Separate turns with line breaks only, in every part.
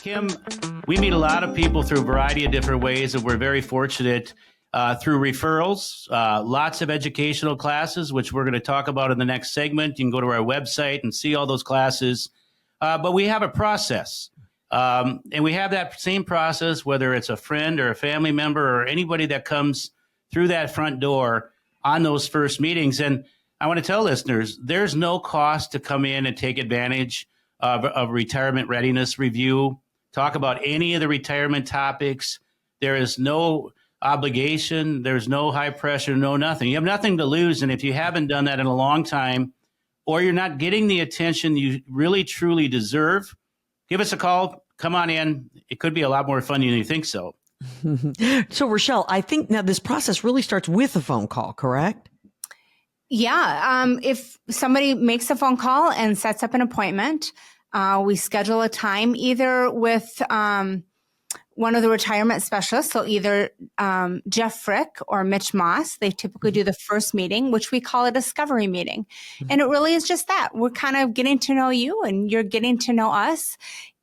Kim, we meet a lot of people through a variety of different ways, and we're very fortunate through referrals, lots of educational classes, which we're going to talk about in the next segment. You can go to our website and see all those classes. But we have a process, and we have that same process, whether it's a friend or a family member or anybody that comes through that front door on those first meetings. And I want to tell listeners, there's no cost to come in and take advantage of retirement readiness review. Talk about any of the retirement topics. There is no obligation. There's no high pressure, no nothing. You have nothing to lose. And if you haven't done that in a long time, or you're not getting the attention you really, truly deserve, give us a call. Come on in. It could be a lot more fun than you think so.
So, Rochelle, I think now this process really starts with a phone call, correct?
Yeah. If somebody makes a phone call and sets up an appointment, we schedule a time either with one of the retirement specialists, so either Jeff Frick or Mitch Moss. They typically do the first meeting, which we call a discovery meeting. And it really is just that. We're kind of getting to know you and you're getting to know us.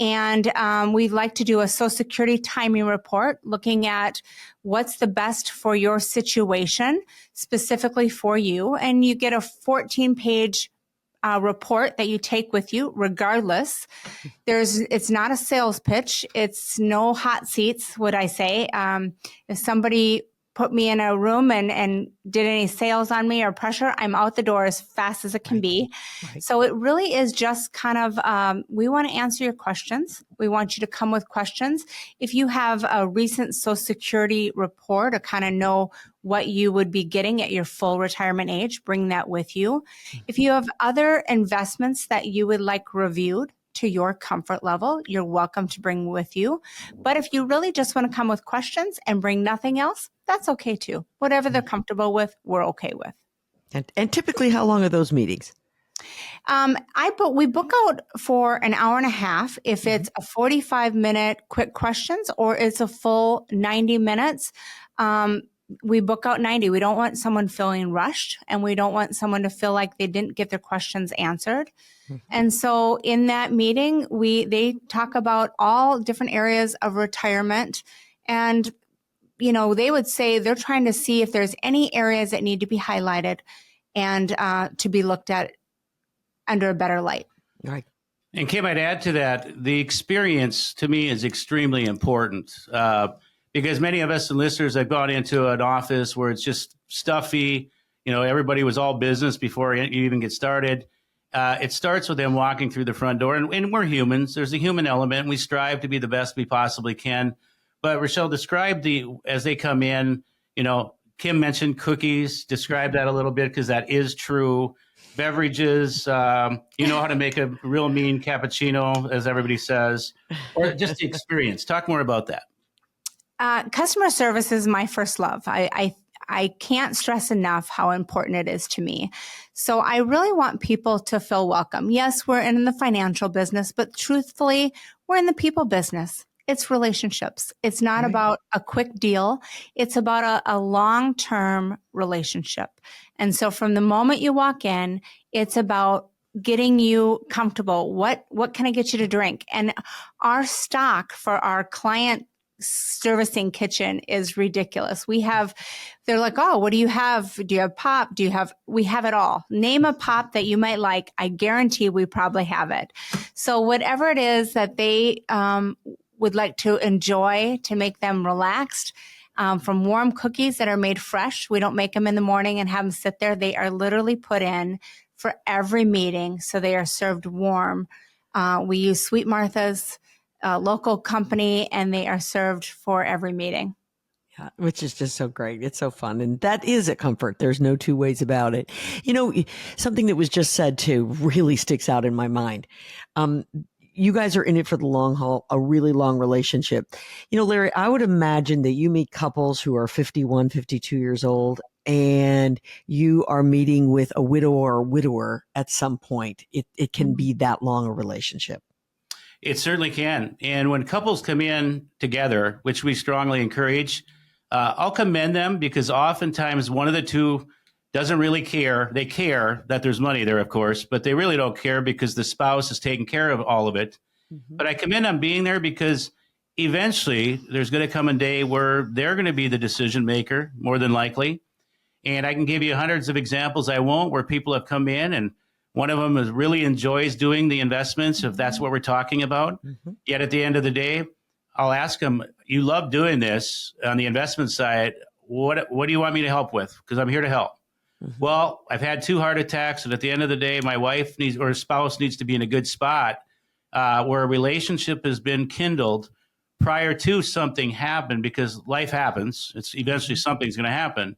And we'd like to do a Social Security timing report looking at what's the best for your situation, specifically for you. And you get a 14-page report that you take with you regardless. It's not a sales pitch. It's no hot seats, would I say. If somebody put me in a room and did any sales on me or pressure, I'm out the door as fast as it can be. Right. So it really is just kind of, we want to answer your questions. We want you to come with questions. If you have a recent Social Security report or kind of know what you would be getting at your full retirement age, bring that with you. If you have other investments that you would like reviewed to your comfort level, you're welcome to bring with you. But if you really just want to come with questions and bring nothing else, that's okay too. Whatever they're comfortable with, we're okay with.
And typically, how long are those meetings?
We book out for an hour and a half if it's a 45-minute quick questions or it's a full 90 minutes. We book out 90. We don't want someone feeling rushed, and we don't want someone to feel like they didn't get their questions answered. And so in that meeting, they talk about all different areas of retirement. And, they would say they're trying to see if there's any areas that need to be highlighted and to be looked at under a better light.
Right.
And Kim, I'd add to that, the experience to me is extremely important. Because many of us and listeners have gone into an office where it's just stuffy. Everybody was all business before you even get started. It starts with them walking through the front door. And we're humans. There's a human element. We strive to be the best we possibly can. But Rochelle, describe as they come in, Kim mentioned cookies. Describe that a little bit because that is true. Beverages, you know how to make a real mean cappuccino, as everybody says. Or just the experience. Talk more about that.
Customer service is my first love. I can't stress enough how important it is to me. So I really want people to feel welcome. Yes, we're in the financial business, but truthfully, we're in the people business. It's relationships. It's not about a quick deal. It's about a long-term relationship. And so from the moment you walk in, it's about getting you comfortable. What can I get you to drink? And our stock for our client servicing kitchen is ridiculous. They're like, oh, what do you have? Do you have pop? We have it all. Name a pop that you might like. I guarantee we probably have it. So whatever it is that they would like to enjoy to make them relaxed, from warm cookies that are made fresh. We don't make them in the morning and have them sit there. They are literally put in for every meeting. So they are served warm. We use Sweet Martha's, local company, and they are served for every meeting.
Yeah, which is just so great. It's so fun. And that is a comfort. There's no two ways about it. Something that was just said too really sticks out in my mind. You guys are in it for the long haul, a really long relationship. Larry, I would imagine that you meet couples who are 51, 52 years old, and you are meeting with a widower or widower at some point. It can be that long a relationship.
It certainly can. And when couples come in together, which we strongly encourage, I'll commend them because oftentimes one of the two doesn't really care. They care that there's money there, of course, but they really don't care because the spouse is taking care of all of it.
Mhm.
But I commend on being there because eventually there's going to come a day where they're going to be the decision maker, more than likely. And I can give you hundreds of examples. I won't, where people have come in and one of them is really enjoys doing the investments, if that's what we're talking about.
Mhm.
Yet at the end of the day, I'll ask them, you love doing this on the investment side. What do you want me to help with? Because I'm here to help.
Mhm.
Well, I've had 2 heart attacks, and at the end of the day, my wife needs or spouse needs to be in a good spot where a relationship has been kindled prior to something happened, because life happens. It's eventually something's going to happen,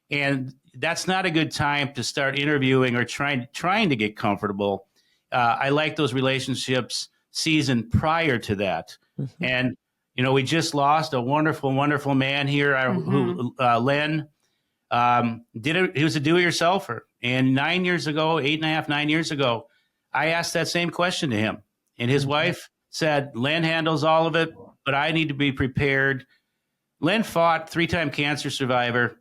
and that's not a good time to start interviewing or trying to get comfortable. I like those relationships seasoned prior to that,
Mhm.
and we just lost a wonderful, wonderful man here, who Len. He was a do-it-yourselfer, and 9 years ago, 8.5, 9 years ago, I asked that same question to him, and his
Mhm.
wife said, "Len handles all of it, but I need to be prepared." Len fought, 3-time cancer survivor,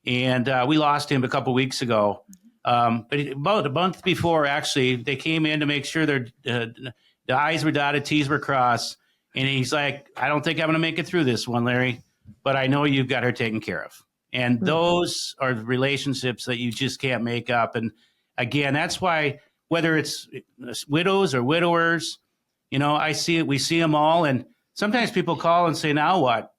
and we lost him a couple weeks ago. But about a month before, actually, they came in to make sure the I's were dotted, T's were crossed, and he's like, "I don't think I'm going to make it through this one, Larry, but I know you've got her taken care of." And
Hmm.
those are relationships that you just can't make up. And again, that's why whether it's widows or widowers, I see it. We see them all, and sometimes people call and say, "Now what?"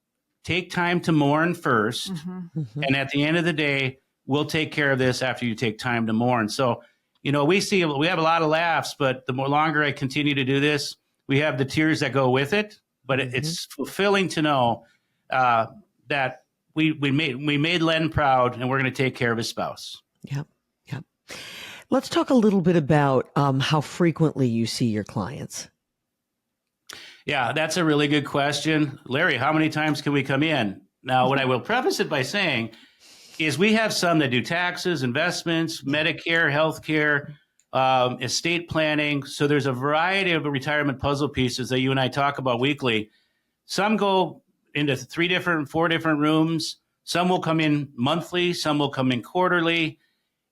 Take time to mourn first,
Mhm.
and at the end of the day, we'll take care of this after you take time to mourn. So, we have a lot of laughs, but the more longer I continue to do this, we have the tears that go with it. But it's fulfilling to know that we made Len proud, and we're going to take care of his spouse.
Yep. Yep. Let's talk a little bit about how frequently you see your clients.
Yeah, that's a really good question, Larry. How many times can we come in? Now, what I will preface it by saying is we have some that do taxes, investments, Medicare, healthcare, estate planning. So there's a variety of retirement puzzle pieces that you and I talk about weekly. Some go into 4 different rooms. Some will come in monthly. Some will come in quarterly.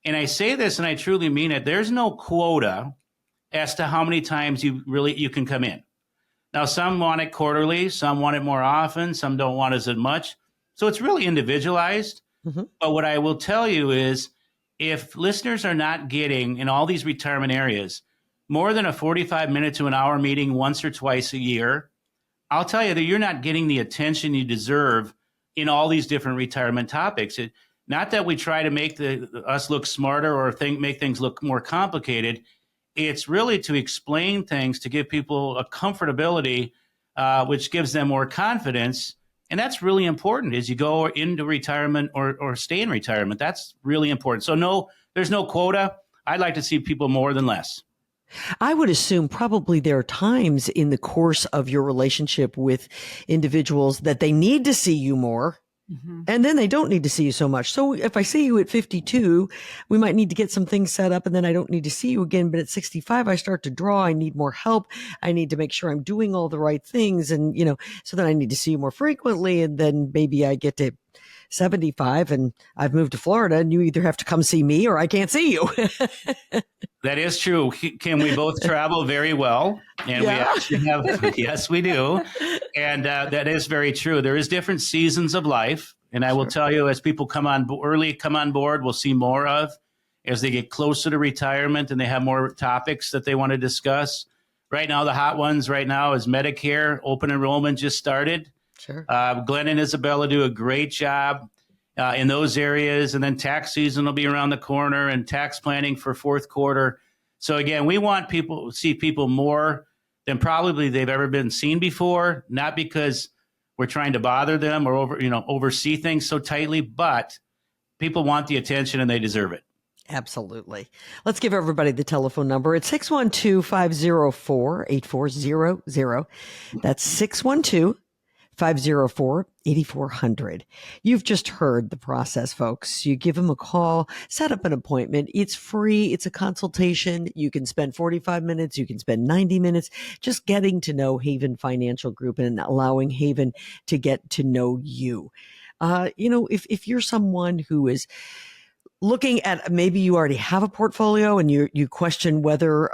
And I say this, and I truly mean it. There's no quota as to how many times you can come in. Now, some want it quarterly. Some want it more often. Some don't want as much. So it's really individualized.
Mhm.
But what I will tell you is if listeners are not getting in all these retirement areas more than a 45-minute to an hour meeting once or twice a year, I'll tell you that you're not getting the attention you deserve in all these different retirement topics. Not that we try to make us look smarter or make things look more complicated. It's really to explain things, to give people a comfortability, which gives them more confidence. And that's really important as you go into retirement or stay in retirement. That's really important. So no, there's no quota. I'd like to see people more than less.
I would assume probably there are times in the course of your relationship with individuals that they need to see you more. And then they don't need to see you so much. So if I see you at 52, we might need to get some things set up and then I don't need to see you again. But at 65, I start to draw. I need more help. I need to make sure I'm doing all the right things. And, so then I need to see you more frequently. And then maybe I get to 75 and I've moved to Florida and you either have to come see me or I can't see you.
That is true. Kim, we both travel very well, and we actually have, yes, we do. And that is very true. There is different seasons of life. And I will tell you, as people come on board, we'll see more of as they get closer to retirement and they have more topics that they want to discuss. Right now, the hot ones right now is Medicare. Open enrollment just started.
Sure.
Glenn and Isabella do a great job in those areas. And then tax season will be around the corner and tax planning for fourth quarter. So again, we want people to see people more than probably they've ever been seen before, not because we're trying to bother them or oversee things so tightly, but people want the attention and they deserve it.
Absolutely. Let's give everybody the telephone number. It's 612-504-8400. That's 612-504-8400. You've just heard the process, folks. You give them a call, set up an appointment. It's free. It's a consultation. You can spend 45 minutes. You can spend 90 minutes just getting to know Haven Financial Group and allowing Haven to get to know you. If you're someone who is looking at maybe you already have a portfolio and you question whether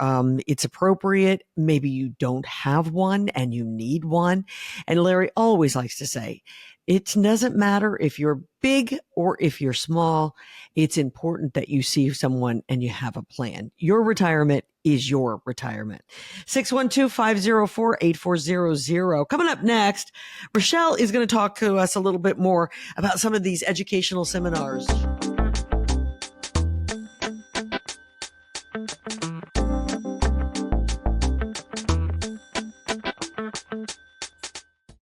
it's appropriate. Maybe you don't have one and you need one. And Larry always likes to say, it doesn't matter if you're big or if you're small. It's important that you see someone and you have a plan. Your retirement is your retirement. 612-504-8400. Coming up next, Rochelle is going to talk to us a little bit more about some of these educational seminars.